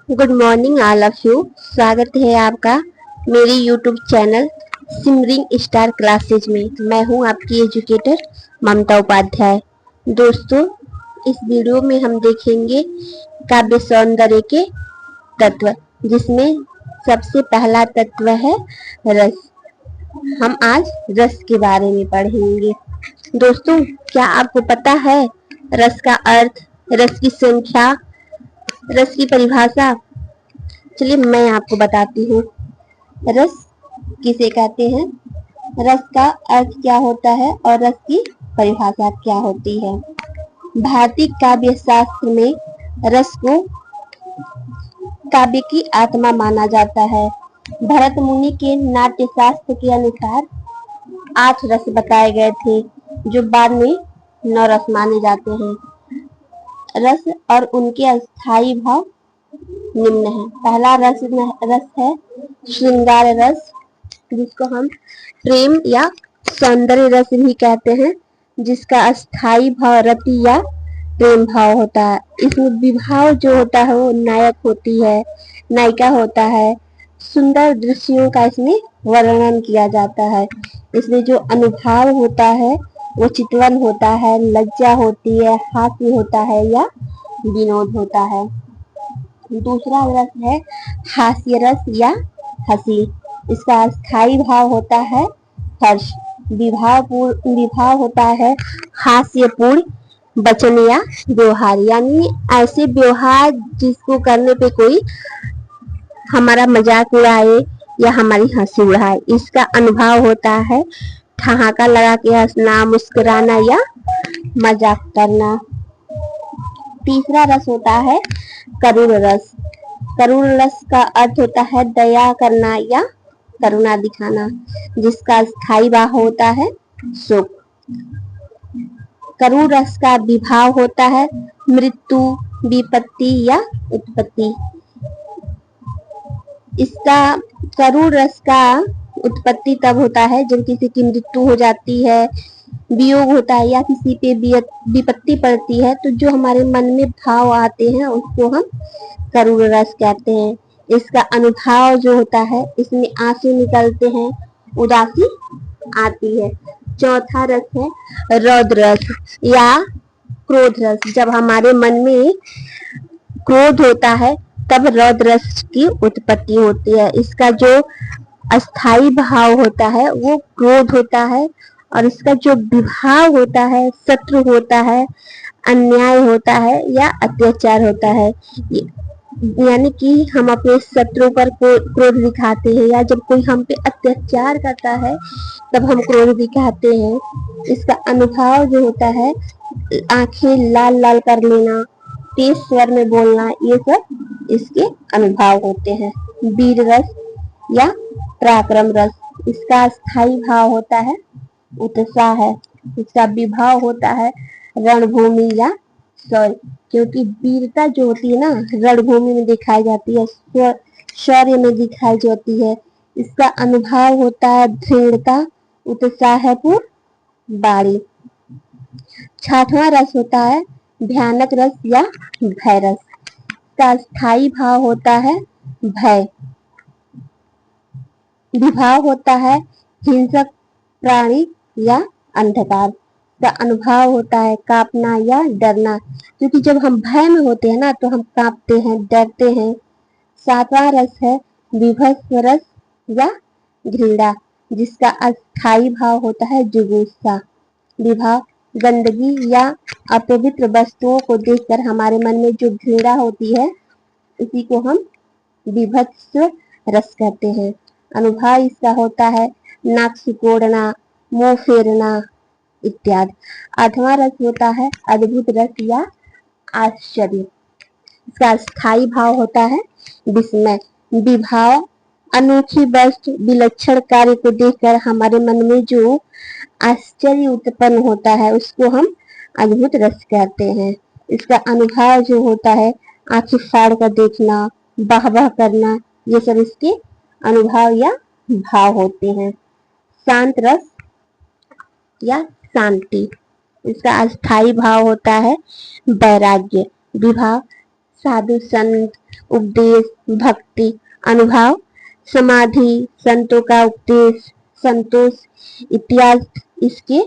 Good morning all of you. स्वागत है आपका मेरी YouTube channel simmering star classes में। मैं हूं आपकी एजुकेटर ममता उपाध्याय। दोस्तों, इस वीडियो में हम देखेंगे काव्य सौंदर्य के तत्व, जिसमें सबसे पहला तत्व है रस। हम आज रस के बारे में पढ़ेंगे। दोस्तों, क्या आपको पता है रस का अर्थ, रस की संख्या, रस की परिभाषा? चलिए मैं आपको बताती हूँ। रस किसे कहते हैं, रस का अर्थ क्या होता है और रस की परिभाषा क्या होती है। भारतीय काव्य शास्त्र में रस को काव्य की आत्मा माना जाता है। भरत मुनि के नाट्य शास्त्र के अनुसार 8 रस बताए गए थे, जो बाद में 9 रस माने जाते हैं। रस और उनके अस्थायी भाव निम्न है। पहला रस है श्रृंगार रस, जिसको हम प्रेम या सौंदर्य रस भी कहते हैं, जिसका अस्थायी भाव रति या प्रेम भाव होता है। इसमें विभाव जो होता है वो नायक होती है, नायिका होता है। सुंदर दृश्यों का इसमें वर्णन किया जाता है। इसमें जो अनुभव होता है वो चितवन होता है, लज्जा होती है, हास्य होता है या विनोद होता है। दूसरा रस है हास्य रस या हंसी। इसका स्थायी भाव होता है हर्ष। विभाव होता है हास्यपूर्ण वचन या व्यवहार, यानी ऐसे व्यवहार जिसको करने पे कोई हमारा मजाक उड़ाए या हमारी हंसी उड़ाए। इसका अनुभव होता है ठहाका लगा के हंसना, मुस्कुराना या मजाक करना। तीसरा रस होता है करुण रस। करुण रस का अर्थ होता है दया करना या करुणा दिखाना, जिसका स्थायी भाव होता है सुख। करुण रस का विभाव होता है मृत्यु, विपत्ति या उत्पत्ति। इसका करुण रस का उत्पत्ति तब होता है जब किसी की मृत्यु हो जाती है, वियोग होता है या किसी पे विपत्ति पड़ती है, तो जो हमारे मन में भाव आते हैं उसको हम करुण रस कहते हैं। इसका अनुभव जो होता है, इसमें आंसू निकलते हैं, उदासी आती है। चौथा रस है रौद्र रस या क्रोध रस। जब हमारे मन में क्रोध होता है तब रौद्र रस की उत्पत्ति होती है। इसका जो अस्थाई भाव होता है वो क्रोध होता है, और इसका जो विभाव होता है शत्रु होता है, अन्याय होता है या अत्याचार होता है। यानी कि हम अपने शत्रु पर क्रोध दिखाते हैं, या जब कोई हम पे अत्याचार करता है तब हम क्रोध दिखाते हैं। इसका अनुभव जो होता है आंखें लाल लाल कर लेना, तेज स्वर में बोलना, ये सब इसके अनुभव होते हैं। वीर रस या पराक्रम रस। इसका स्थायी भाव होता है उत्साह है। इसका विभाव होता है रणभूमि या शौर्य, क्योंकि वीरता जो होती है ना रणभूमि में दिखाई जाती है, शौर्य में दिखाई जाती है। इसका अनुभव होता है दृढ़ता, उत्साहपूर्ण बाड़ी। छठवां रस होता है भयानक रस या भय रस। इसका स्थायी भाव होता है भय। विभाव होता है हिंसक प्राणी या अंधकार। का अनुभव होता है कांपना या डरना, क्योंकि जब हम भय में होते हैं ना तो हम कांपते हैं, डरते हैं। सातवां रस है विभत्स रस या घृणा, जिसका अस्थायी भाव होता है जुगुप्सा। विभाव गंदगी या अपवित्र वस्तुओं को देखकर हमारे मन में जो घृणा होती है उसी को हम विभत्स रस कहते हैं। अनुभव इसका होता है नाक सिकोड़ना, मुंह फेरना इत्यादि। आठवां रस होता है अद्भुत रस या आश्चर्य। इसका स्थायी भाव होता है विस्मय। विभाव अनोखी वस्तु, विलक्षण कार्य को देखकर हमारे मन में जो आश्चर्य उत्पन्न होता है उसको हम अद्भुत रस कहते हैं। इसका अनुभव जो होता है आंखें फाड़ कर देखना, वाह वाह करना, ये सब इसके अनुभव या भाव होते हैं। शांत रस या शांति। इसका अस्थायी भाव होता है वैराग्य। विभाव साधु संत, उपदेश, भक्ति, अनुभव, समाधि, संतों का उपदेश, संतोष इत्यादि इसके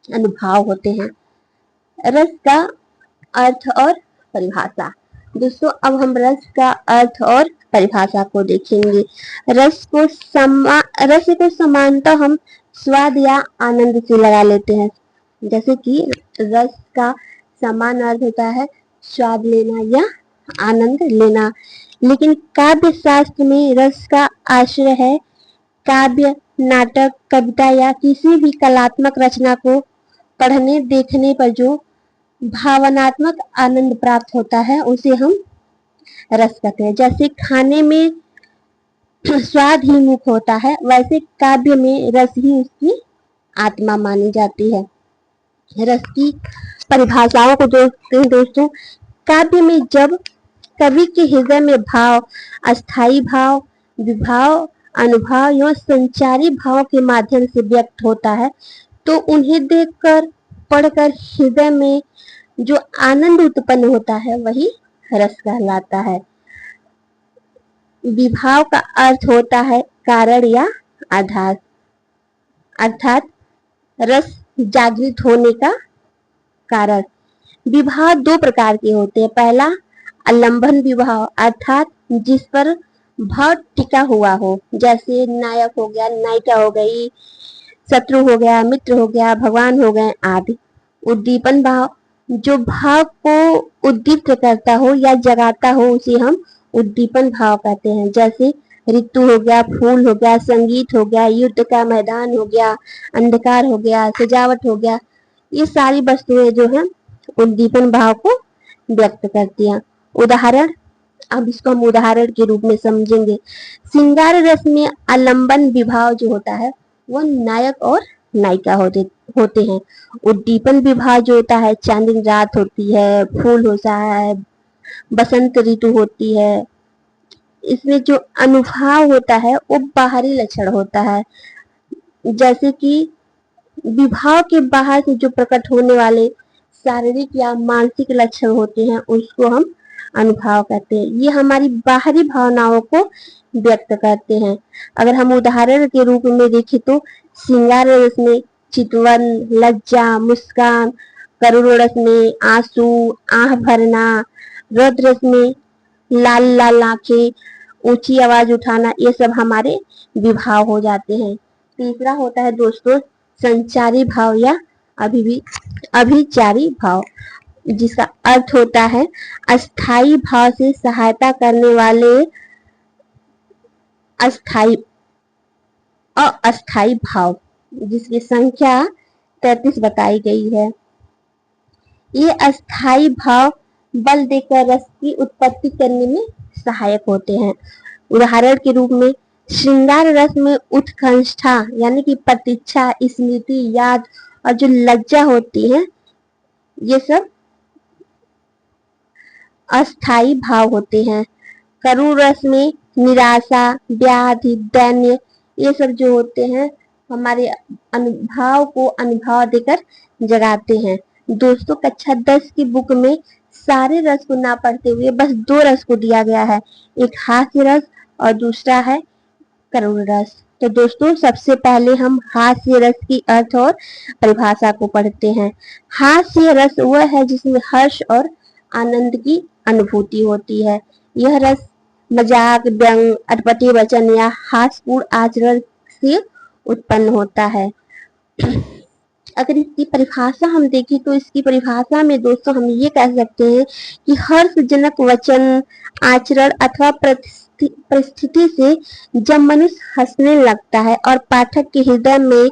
अनुभव होते हैं। रस का अर्थ और परिभाषा। दोस्तों अब हम रस का अर्थ और परिभाषा को देखेंगे। रस को समानता हम स्वाद या आनंद से लगा लेते हैं। जैसे कि रस का समान अर्थ होता है स्वाद लेना या आनंद लेना, लेकिन काव्य शास्त्र में रस का आश्रय है काव्य, नाटक, कविता या किसी भी कलात्मक रचना को पढ़ने देखने पर जो भावनात्मक आनंद प्राप्त होता है उसे हम रस कहते हैं। जैसे खाने में स्वाद ही मुख्य होता है, वैसे काव्य में रस ही उसकी आत्मा मानी जाती है। रस की परिभाषाओं को देखते हैं दोस्तों। काव्य में जब कवि के हृदय में भाव, अस्थाई भाव, विभाव, अनुभव या संचारी भाव के माध्यम से व्यक्त होता है तो उन्हें देखकर पढ़कर हृदय में जो आनंद उत्पन्न होता है वही रस कहलाता है। विभाव का अर्थ होता है कारण या आधार, अर्थात रस जागृत होने का कारण। विभाव दो प्रकार के होते हैं। पहला आलंबन विभाव, अर्थात जिस पर भाव टिका हुआ हो, जैसे नायक हो गया, नायिका हो गई, शत्रु हो गया, मित्र हो गया, भगवान हो गए आदि। उद्दीपन भाव, जो भाव को उद्दीप्त करता हो या जगाता हो उसे हम उद्दीपन भाव कहते हैं। जैसे ऋतु हो गया, फूल हो गया, संगीत हो गया, युद्ध का मैदान हो गया, अंधकार हो गया, सजावट हो गया, ये सारी वस्तुएं जो है उद्दीपन भाव को व्यक्त करती हैं। उदाहरण, अब इसको हम उदाहरण के रूप में समझेंगे। श्रृंगार रस में आलंबन विभाव जो होता है वो नायक और नायिका होते हैं। उद्दीपन विभाव जो होता है चांदनी रात होती है, फूल होता है, बसंत ऋतु होती है। इसमें जो अनुभव होता है वो बाहरी लक्षण होता है। जैसे कि विभाव के बाहर से जो प्रकट होने वाले शारीरिक या मानसिक लक्षण होते हैं उसको हम अनुभव कहते हैं। ये हमारी बाहरी भावनाओं को व्यक्त करते हैं। अगर हम उदाहरण के रूप में देखें तो श्रृंगार रस में चितवन, लज्जा, मुस्कान, करुण रस में आंसू, आह भरना, रौद्र रस में लाल लाल आंखें, ऊंची आवाज उठाना, ये सब हमारे विभाव हो जाते हैं। तीसरा होता है दोस्तों संचारी भाव या अभिचारी भाव, जिसका अर्थ होता है अस्थाई भाव से सहायता करने वाले अस्थाई भाव, जिसकी संख्या 33 बताई गई है। ये अस्थाई भाव बल देकर रस की उत्पत्ति करने में सहायक होते हैं। उदाहरण के रूप में श्रृंगार रस में उत्कंठा यानी कि प्रतीक्षा, स्मृति, याद और जो लज्जा होती है ये सब अस्थाई भाव होते हैं। करुण रस में निराशा, व्याधि, दैन्य, ये सब जो होते हैं हमारे अनुभव को अनुभव देकर जगाते हैं। दोस्तों कक्षा 10 की बुक में सारे रस को ना पढ़ते हुए बस 2 रस को दिया गया है, एक हास्य रस और दूसरा है करुण रस। तो दोस्तों सबसे पहले हम हास्य रस की अर्थ और परिभाषा को पढ़ते हैं। हास्य रस वह है जिसमें हर्ष और आनंद की अनुभूति होती है। यह रस मजाक, व्यंग, अटपटे वचन या हास्यपूर्ण आचरण से उत्पन्न होता है। अगर इसकी परिभाषा हम देखें तो इसकी परिभाषा में दोस्तों हम ये कह सकते हैं कि हर्षजनक वचन, आचरण अथवा परिस्थिति से जब मनुष्य हंसने लगता है और पाठक के हृदय में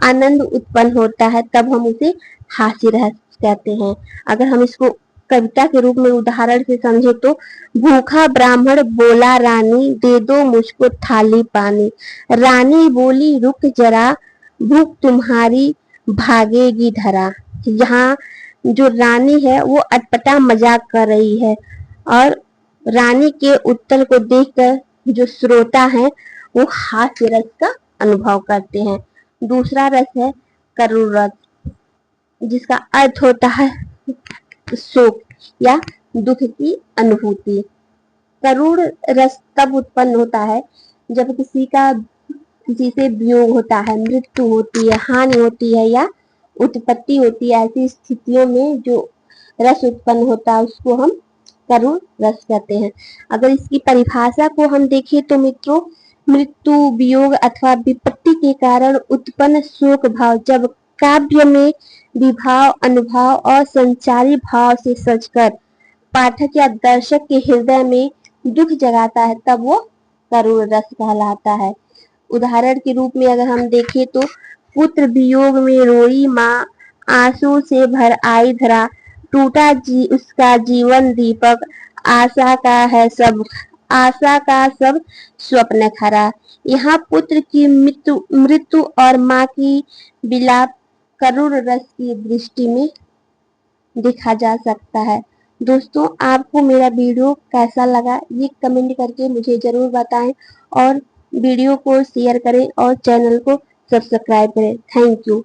आनंद उत्पन्न होता है तब हम उसे हास्य रस कहते हैं। अगर हम इसको कविता के रूप में उदाहरण से समझे तो भूखा ब्राह्मण बोला रानी, दे दो मुझको थाली पानी। रानी बोली रुक जरा, भूख तुम्हारी भागेगी धरा। यहाँ जो रानी है वो अटपटा मजाक कर रही है और रानी के उत्तर को देखकर जो श्रोता है वो हास्य रस का अनुभव करते हैं। दूसरा रस है करुण रस, जिसका अर्थ होता है शोक या दुख की अनुभूति। करुण रस तब उत्पन्न होता है जब किसी से वियोग होता है, मृत्यु होती है, हानि होती है या उत्पत्ति होती है। ऐसी स्थितियों में जो रस उत्पन्न होता है उसको हम करुण रस कहते हैं। अगर इसकी परिभाषा को हम देखें तो मित्रों, मृत्यु, वियोग अथवा विपत्ति के कारण उत्पन्न शोक भाव जब काव्य में विभाव, अनुभाव और संचारी भाव से सजकर पाठक या दर्शक के हृदय में दुख जगाता है, तब वो करुण रस कहलाता है। उदाहरण के रूप में अगर हम देखें तो पुत्र वियोग में रोई माँ, आंसू से भर आई धरा, टूटा उसका जीवन दीपक, आशा का सब स्वप्न खरा। यहाँ पुत्र की मृत्यु और माँ की विलाप करुण रस की दृष्टि में देखा जा सकता है। दोस्तों, आपको मेरा वीडियो कैसा लगा ये कमेंट करके मुझे जरूर बताएं और वीडियो को शेयर करें और चैनल को सब्सक्राइब करें। Thank you.